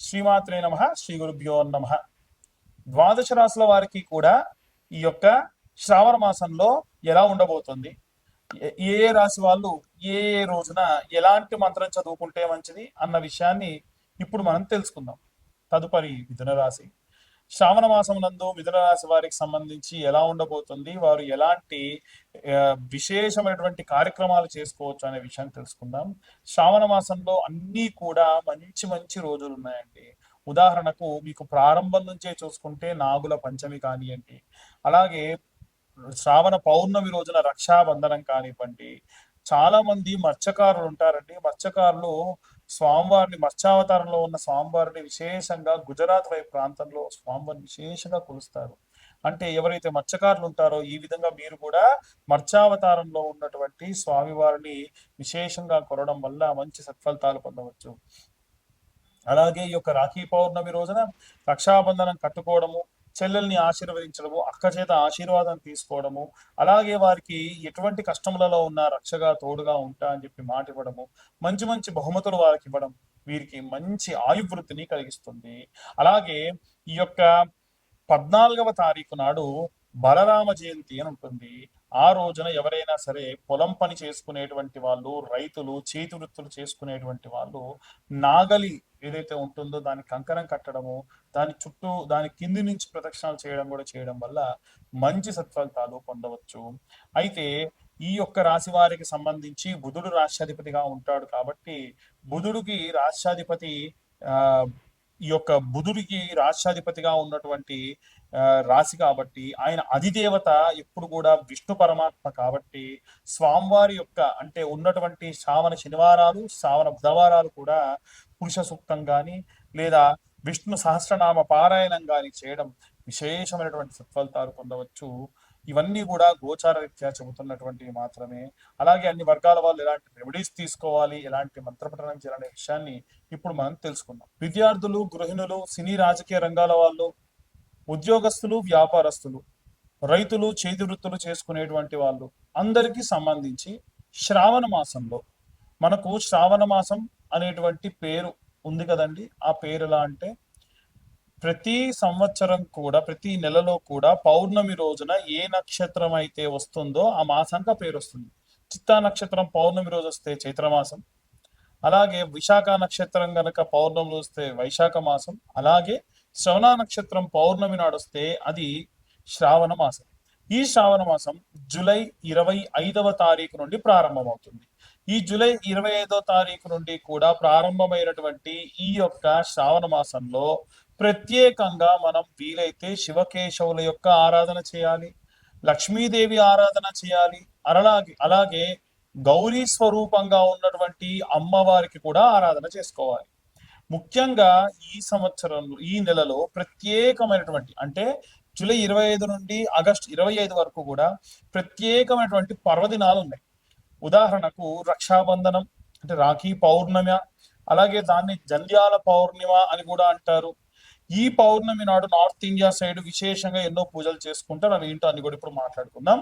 శ్రీమాత్రే నమ. శ్రీ గురుభ్యో నమ. ద్వాదశ రాశుల వారికి కూడా ఈ యొక్క శ్రావణ మాసంలో ఎలా ఉండబోతుంది, ఏ ఏ రాశి వాళ్ళు ఏ ఏ రోజున ఎలాంటి మంత్రం చదువుకుంటే మంచిది అన్న విషయాన్ని ఇప్పుడు మనం తెలుసుకుందాం. తదుపరి మిథున రాశి. శ్రావణ మాసం నందు మిథున రాశి వారికి సంబంధించి ఎలా ఉండబోతుంది, వారు ఎలాంటి విశేషమైనటువంటి కార్యక్రమాలు చేసుకోవచ్చు అనే విషయాన్ని తెలుసుకుందాం. శ్రావణ మాసంలో అన్నీ కూడా మంచి మంచి రోజులు ఉన్నాయండి. ఉదాహరణకు మీకు ప్రారంభం నుంచే చూసుకుంటే నాగుల పంచమి కానివ్వండి, అలాగే శ్రావణ పౌర్ణమి రోజున రక్షాబంధనం కానివ్వండి. చాలా మంది మత్స్యకారులు ఉంటారండి. మత్స్యకారులు స్వామివారిని, మత్స్యావతారంలో ఉన్న స్వామివారిని విశేషంగా గుజరాత్ వైపు ప్రాంతంలో స్వామివారిని విశేషంగా కొలుస్తారు. అంటే ఎవరైతే మత్స్యకారులు ఉంటారో ఈ విధంగా మీరు కూడా మత్స్యావతారంలో ఉన్నటువంటి స్వామివారిని విశేషంగా కొలవడం వల్ల మంచి సత్ఫలితాలు పొందవచ్చు. అలాగే ఈ యొక్క రాఖీ పౌర్ణమి రోజున రక్షాబంధనం కట్టుకోవడము, చెల్లెల్ని ఆశీర్వదించడము, అక్క చేత ఆశీర్వాదం తీసుకోవడము, అలాగే వారికి ఎటువంటి కష్టములలో ఉన్న రక్షగా తోడుగా ఉంటా అని చెప్పి మాట ఇవ్వడము, మంచి మంచి బహుమతులు వారికి ఇవ్వడం వీరికి మంచి ఆయువృద్ధిని కలిగిస్తుంది. అలాగే ఈ యొక్క 14వ తారీఖు నాడు బలరామ జయంతి అని ఉంటుంది. ఆ రోజున ఎవరైనా సరే పొలం పని చేసుకునేటువంటి వాళ్ళు, రైతులు, చేతి వృత్తులు చేసుకునేటువంటి వాళ్ళు నాగలి ఏదైతే ఉంటుందో దాని కంకణం కట్టడము, దాని చుట్టూ దాని కింది నుంచి ప్రదక్షిణాలు చేయడం కూడా చేయడం వల్ల మంచి సత్ఫలితాలు పొందవచ్చు. అయితే ఈ యొక్క రాశి వారికి సంబంధించి బుధుడు రాష్ట్రాధిపతిగా ఉంటాడు కాబట్టి బుధుడికి రాష్ట్రాధిపతి ఆ ఈ యొక్క బుధుడికి రాష్ట్రాధిపతిగా ఉన్నటువంటి రాశి కాబట్టి ఆయన అధిదేవత ఎప్పుడు కూడా విష్ణు పరమాత్మ కాబట్టి స్వామివారి యొక్క అంటే ఉన్నటువంటి శ్రావణ శనివారాలు, శ్రావణ బుధవారాలు కూడా పురుష సూక్తం కానీ లేదా విష్ణు సహస్రనామ పారాయణం కానీ చేయడం విశేషమైనటువంటి సత్ఫలితాలు పొందవచ్చు. ఇవన్నీ కూడా గోచార రీత్యా చెబుతున్నటువంటివి మాత్రమే. అలాగే అన్ని వర్గాల వాళ్ళు ఎలాంటి రెమెడీస్ తీసుకోవాలి, ఎలాంటి మంత్రపఠనం చేయాలనే విషయాన్ని ఇప్పుడు మనం తెలుసుకుందాం. విద్యార్థులు, గృహిణులు, సినీ రాజకీయ రంగాల వాళ్ళు, ఉద్యోగస్తులు, వ్యాపారస్తులు, రైతులు, చేతి వృత్తులు చేసుకునేటువంటి వాళ్ళు అందరికీ సంబంధించి శ్రావణ మాసంలో మనకు శ్రావణ మాసం అనేటువంటి పేరు ఉంది కదండి. ఆ పేరు ఎలా అంటే ప్రతి సంవత్సరం కూడా ప్రతి నెలలో కూడా పౌర్ణమి రోజున ఏ నక్షత్రం అయితే వస్తుందో ఆ మాసానికి పేరు వస్తుంది. చిత్తా నక్షత్రం పౌర్ణమి రోజు వస్తే చైత్రమాసం, అలాగే విశాఖ నక్షత్రం గనక పౌర్ణమి వస్తే వైశాఖ మాసం, అలాగే శ్రవణ నక్షత్రం పౌర్ణమి నాడు వస్తే అది శ్రావణ మాసం. ఈ శ్రావణ మాసం జూలై 25వ తారీఖు నుండి ప్రారంభమవుతుంది. ఈ జూలై 25వ తారీఖు నుండి కూడా ప్రారంభమైనటువంటి ఈ యొక్క శ్రావణ మాసంలో ప్రత్యేకంగా మనం వీలైతే శివకేశవుల యొక్క ఆరాధన చేయాలి, లక్ష్మీదేవి ఆరాధన చేయాలి, అలాగే గౌరీ స్వరూపంగా ఉన్నటువంటి అమ్మవారికి కూడా ఆరాధన చేసుకోవాలి. ముఖ్యంగా ఈ సంవత్సరంలో ఈ నెలలో ప్రత్యేకమైనటువంటి అంటే జూలై 25 నుండి ఆగస్టు 25 వరకు కూడా ప్రత్యేకమైనటువంటి పర్వదినాలు ఉన్నాయి. ఉదాహరణకు రక్షాబంధనం అంటే రాఖీ పౌర్ణమి, అలాగే దాన్ని జంధ్యాల పౌర్ణిమ అని కూడా అంటారు. ఈ పౌర్ణమి నాడు నార్త్ ఇండియా సైడ్ విశేషంగా ఎన్నో పూజలు చేసుకుంటారు. అవి ఏంటో అన్ని కూడా ఇప్పుడు మాట్లాడుకుందాం.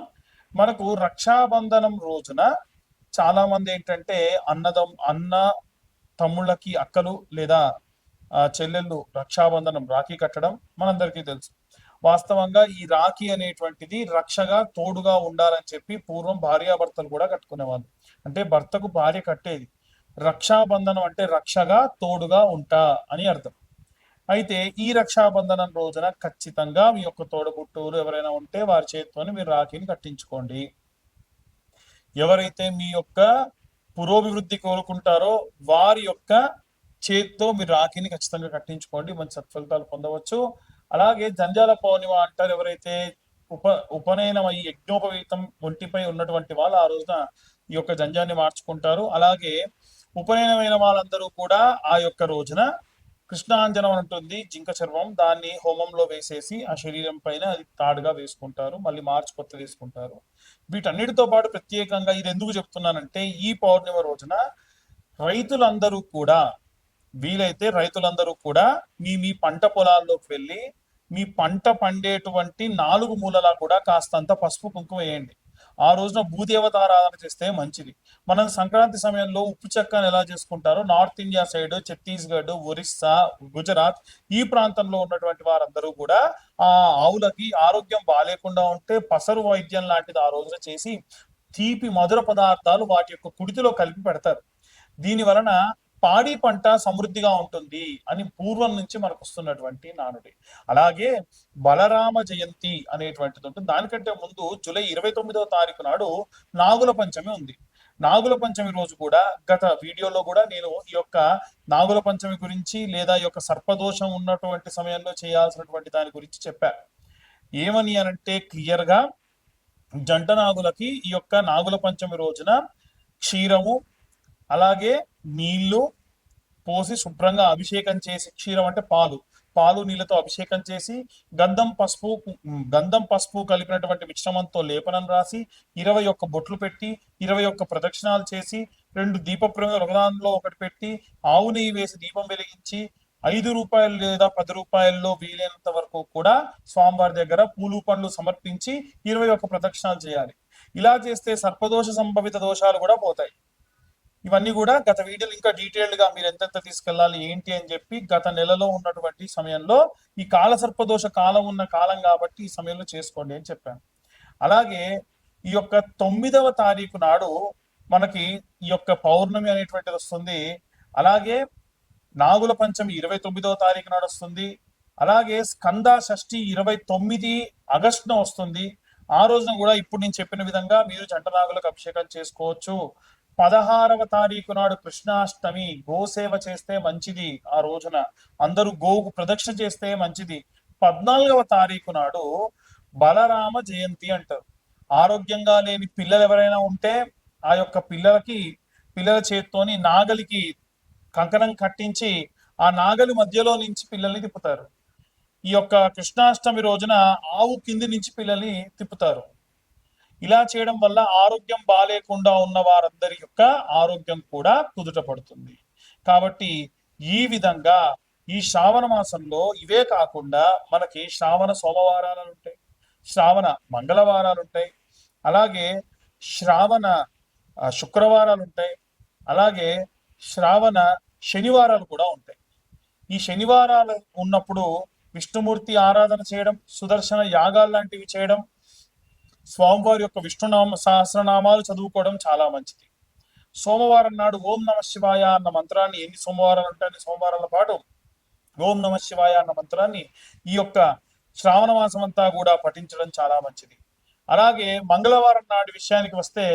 మనకు రక్షాబంధనం రోజున చాలా మంది ఏంటంటే అన్న తమ్ముళ్ళకి అక్కలు లేదా చెల్లెళ్ళు రక్షాబంధనం రాఖీ కట్టడం మనందరికీ తెలుసు. వాస్తవంగా ఈ రాఖీ అనేటువంటిది రక్షగా తోడుగా ఉండాలని చెప్పి పూర్వం భార్యాభర్తలు కూడా కట్టుకునేవాళ్ళు. అంటే భర్తకు భార్య కట్టేది. రక్షాబంధనం అంటే రక్షగా తోడుగా ఉంటా అని అర్థం. అయితే ఈ రక్షాబంధనం రోజున ఖచ్చితంగా మీ యొక్క తోడబుట్టువులు ఎవరైనా ఉంటే వారి చేతితోనే మీరు రాఖీని కట్టించుకోండి. ఎవరైతే మీ యొక్క పురోభివృద్ధి కోరుకుంటారో వారి యొక్క చేతితో మీరు రాఖీని ఖచ్చితంగా కట్టించుకోండి, మంచి సత్ఫలితాలు పొందవచ్చు. అలాగే జంధ్యాల పౌర్ణిమ అంటారు. ఎవరైతే ఉపనయనం అయ్యి యజ్ఞోపవీతం ఒంటిపై ఉన్నటువంటి వాళ్ళు ఆ రోజున ఈ యొక్క జంధ్యాన్ని మార్చుకుంటారు. అలాగే ఉపనయనమైన వాళ్ళందరూ కూడా ఆ యొక్క రోజున కృష్ణాంజనం ఉంటుంది, జింక చర్మం, దాన్ని హోమంలో వేసేసి ఆ శరీరం పైన అది తాడుగా వేసుకుంటారు, మళ్ళీ మార్చి కొత్త వేసుకుంటారు. వీటన్నిటితో పాటు ప్రత్యేకంగా ఇది ఎందుకు చెప్తున్నానంటే ఈ పౌర్ణిమ రోజున రైతులందరూ కూడా వీలైతే రైతులందరూ కూడా మీ పంట పొలాల్లోకి వెళ్ళి మీ పంట పండేటువంటి 4 మూలలా కూడా కాస్తంత పసుపు కుంకుమ వేయండి. ఆ రోజున భూదేవతారాధన చేస్తే మంచిది. మనం సంక్రాంతి సమయంలో ఉప్పు చెక్కను ఎలా చేసుకుంటారో north India side Chhattisgarh, Orissa, Gujarat ఈ ప్రాంతంలో ఉన్నటువంటి వారందరూ కూడా ఆ ఆవులకి ఆరోగ్యం బాగాలేకుండా ఉంటే పసరు వైద్యం లాంటిది ఆ రోజున చేసి తీపి మధుర పదార్థాలు వాటి యొక్క కుడితిలో కలిపి పెడతారు. దీని వలన పాడి పంట సమృద్ధిగా ఉంటుంది అని పూర్వం నుంచి మనకు వస్తున్నటువంటి నానుడి. అలాగే బలరామ జయంతి అనేటువంటిది ఉంటుంది. దానికంటే ముందు జూలై 29వ తారీఖు నాడు నాగుల పంచమి ఉంది. నాగుల పంచమి రోజు కూడా గత వీడియోలో కూడా నేను ఈ యొక్క నాగుల పంచమి గురించి లేదా ఈ యొక్క సర్పదోషం ఉన్నటువంటి సమయంలో చేయాల్సినటువంటి దాని గురించి చెప్పా. ఏమని అనంటే క్లియర్ గా జంట నాగులకి ఈ యొక్క నాగుల పంచమి రోజున క్షీరము అలాగే నీళ్లు పోసి శుభ్రంగా అభిషేకం చేసి, క్షీరం అంటే పాలు నీళ్ళతో అభిషేకం చేసి గంధం పసుపు కలిపినటువంటి మిశ్రమంతో లేపనం రాసి 21 బొట్లు పెట్టి 21 ప్రదక్షిణాలు చేసి 2 దీప ప్రమిదలు ఒకదానిలో ఒకటి పెట్టి ఆవు నెయ్యి వేసి దీపం వెలిగించి ₹5 లేదా ₹10 వీలైనంత వరకు కూడా స్వామివారి దగ్గర పూలు పండ్లు సమర్పించి 21 ప్రదక్షిణాలు చేయాలి. ఇలా చేస్తే సర్పదోష సంభవిత దోషాలు కూడా పోతాయి. ఇవన్నీ కూడా గత వీడియోలు ఇంకా డీటెయిల్డ్ గా మీరు ఎంతెంత తీసుకెళ్లాలి ఏంటి అని చెప్పి గత నెలలో ఉన్నటువంటి సమయంలో ఈ కాల సర్పదోష కాలం ఉన్న కాలం కాబట్టి ఈ సమయంలో చేసుకోండి అని చెప్పాను. అలాగే ఈ యొక్క 9వ తారీఖు నాడు మనకి ఈ యొక్క పౌర్ణమి అనేటువంటిది వస్తుంది. అలాగే నాగుల పంచమి 29వ తారీఖు నాడు వస్తుంది. అలాగే స్కంద షష్ఠి 29 ఆగస్టున వస్తుంది. ఆ రోజున కూడా ఇప్పుడు నేను చెప్పిన విధంగా మీరు జంట నాగులకు అభిషేకం చేసుకోవచ్చు. 16వ తారీఖు నాడు కృష్ణాష్టమి, గోసేవ చేస్తే మంచిది. ఆ రోజున అందరూ గోవుకు ప్రదక్షిణ చేస్తే మంచిది. 14వ తారీఖు నాడు బలరామ జయంతి అంటారు. ఆరోగ్యంగా లేని పిల్లలు ఎవరైనా ఉంటే ఆ యొక్క పిల్లల చేత్తోని నాగలికి కంకణం కట్టించి ఆ నాగలి మధ్యలో నుంచి పిల్లల్ని తిప్పుతారు. ఈ యొక్క కృష్ణాష్టమి రోజున ఆవు కింది నుంచి పిల్లల్ని తిప్పుతారు. ఇలా చేయడం వల్ల ఆరోగ్యం బాలేకుండా ఉన్న వారందరి యొక్క ఆరోగ్యం కూడా కుదుట పడుతుంది. కాబట్టి ఈ విధంగా ఈ శ్రావణ మాసంలో ఇవే కాకుండా మనకి శ్రావణ సోమవారాలు ఉంటాయి, శ్రావణ మంగళవారాలు ఉంటాయి, అలాగే శ్రావణ శుక్రవారాలు ఉంటాయి, అలాగే శ్రావణ శనివారాలు కూడా ఉంటాయి. ఈ శనివారాలు ఉన్నప్పుడు విష్ణుమూర్తి ఆరాధన చేయడం, సుదర్శన యాగాలు లాంటివి చేయడం, స్వామివారి యొక్క విష్ణునామ సహస్రనామాలు చదువుకోవడం చాలా మంచిది. సోమవారం నాడు ఓం నమ శివాయ అన్న మంత్రాన్ని ఎన్ని సోమవారాలు ఉంటాయి అన్ని సోమవారాల పాటు ఓం నమ శివాయ అన్న మంత్రాన్ని ఈ యొక్క శ్రావణ మాసం అంతా కూడా పఠించడం చాలా మంచిది. అలాగే మంగళవారం నాడు విషయానికి వస్తే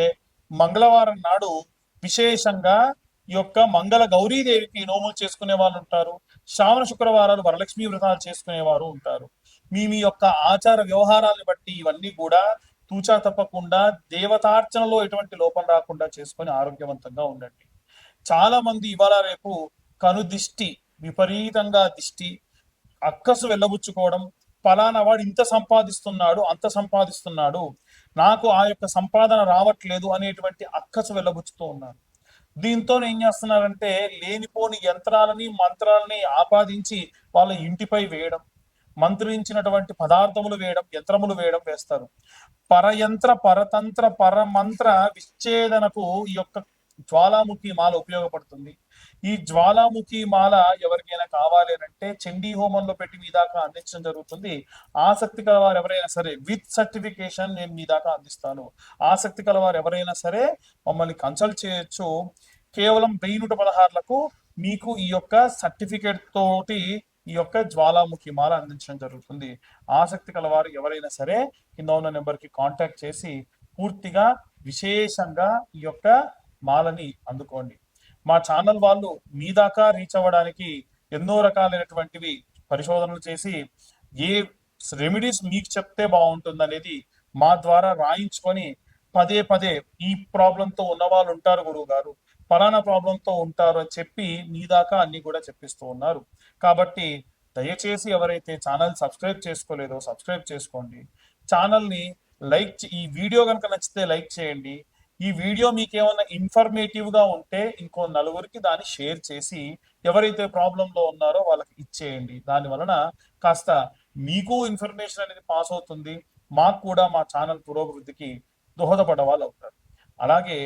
మంగళవారం నాడు విశేషంగా ఈ యొక్క మంగళ గౌరీదేవికి నోములు చేసుకునే వాళ్ళు ఉంటారు. శ్రావణ శుక్రవారాలు వరలక్ష్మి వ్రతాలు చేసుకునేవారు ఉంటారు. మీ యొక్క ఆచార వ్యవహారాలను బట్టి ఇవన్నీ కూడా తూచా తప్పకుండా దేవతార్చనలో ఎటువంటి లోపం రాకుండా చేసుకొని ఆరోగ్యవంతంగా ఉండండి. చాలా మంది ఇవాళ రేపు కనుదిష్టి, విపరీతంగా దిష్టి, అక్కసు వెళ్ళబుచ్చుకోవడం, ఫలానా వాడు ఇంత సంపాదిస్తున్నాడు అంత సంపాదిస్తున్నాడు నాకు ఆ యొక్క సంపాదన రావట్లేదు అనేటువంటి అక్కసు వెళ్ళబుచ్చుతూ ఉన్నారు. దీంతో ఏం చేస్తున్నారంటే లేనిపోని యంత్రాలని మంత్రాలని ఆపాదించి వాళ్ళ ఇంటిపై వేయడం, మంత్రించినటువంటి పదార్థములు వేయడం, యంత్రములు వేస్తారు. పరయంత్ర పరతంత్ర పరమంత్ర విచ్ఛేదనకు ఈ యొక్క జ్వాలాముఖి మాల ఉపయోగపడుతుంది. ఈ జ్వాలాముఖి మాల ఎవరికైనా కావాలి అంటే చండీ హోమంలో పెట్టి మీ దాకా అందించడం జరుగుతుంది. ఆసక్తి కలవారు ఎవరైనా సరే విత్ సర్టిఫికేషన్ నేను మీ దాకా అందిస్తాను. ఆసక్తి కలవారు ఎవరైనా సరే మమ్మల్ని కన్సల్ట్ చేయొచ్చు. కేవలం 1116లకు మీకు ఈ యొక్క సర్టిఫికేట్ తోటి ఈ యొక్క జ్వాలాముఖి మాల అందించడం జరుగుతుంది. ఆసక్తి కలవారు ఎవరైనా సరే కింద ఉన్న నెంబర్కి కాంటాక్ట్ చేసి పూర్తిగా విశేషంగా ఈ యొక్క మాలని అందుకోండి. మా ఛానల్ వాళ్ళు మీ దాకా రీచ్ అవ్వడానికి ఎన్నో రకాలైనటువంటివి పరిశోధనలు చేసి ఏ రెమెడీస్ మీకు చెప్తే బాగుంటుంది అనేది మా ద్వారా రాయించుకొని పదే ఈ ప్రాబ్లంతో ఉన్న వాళ్ళు ఉంటారు గురువు గారు, ఫలానా ప్రాబ్లంతో ఉంటారు అని చెప్పి మీ దాకా అన్ని కూడా చెప్పిస్తూ ఉన్నారు. కాబట్టి దయచేసి ఎవరైతే ఛానల్ సబ్స్క్రైబ్ చేసుకోలేదో సబ్స్క్రైబ్ చేసుకోండి. ఛానల్ని ఈ వీడియో కనుక నచ్చితే లైక్ చేయండి. ఈ వీడియో మీకు ఏమైనా ఇన్ఫర్మేటివ్ గా ఉంటే ఇంకో నలుగురికి దాన్ని షేర్ చేసి ఎవరైతే ప్రాబ్లంలో ఉన్నారో వాళ్ళకి ఇచ్చేయండి. దాని వలన కాస్త మీకు ఇన్ఫర్మేషన్ అనేది పాస్ అవుతుంది, మాకు కూడా మా ఛానల్ పురోభివృద్ధికి దోహదపడ్డ వాళ్ళు అవుతారు. అలాగే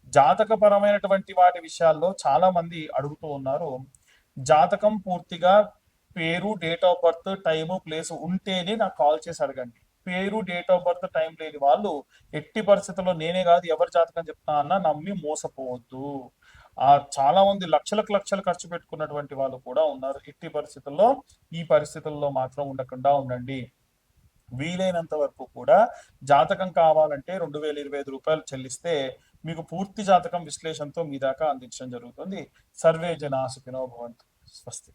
జాతకపరమైనటువంటి వాటి విషయాల్లో చాలా మంది అడుగుతూ ఉన్నారు. జాతకం పూర్తిగా పేరు, date of birth, time, place ఉంటేనే నాకు కాల్ చేసి అడగండి. పేరు, డేట్ ఆఫ్ బర్త్, టైం లేని వాళ్ళు ఎట్టి పరిస్థితుల్లో నేనే కాదు ఎవరి జాతకం చెప్తా అన్నా నమ్మి మోసపోవద్దు. చాలా మంది లక్షలకు లక్షలు ఖర్చు పెట్టుకున్నటువంటి వాళ్ళు కూడా ఉన్నారు. ఎట్టి పరిస్థితుల్లో ఈ పరిస్థితుల్లో మాత్రం ఉండకుండా ఉండండి. వీలైనంత వరకు కూడా జాతకం కావాలంటే రూ. 2025 చెల్లిస్తే మీకు పూర్తి జాతకం విశ్లేషణతో మీ దాకా అందించడం జరుగుతుంది. సర్వే జనా సుఖినో భవంతు. స్వస్తి.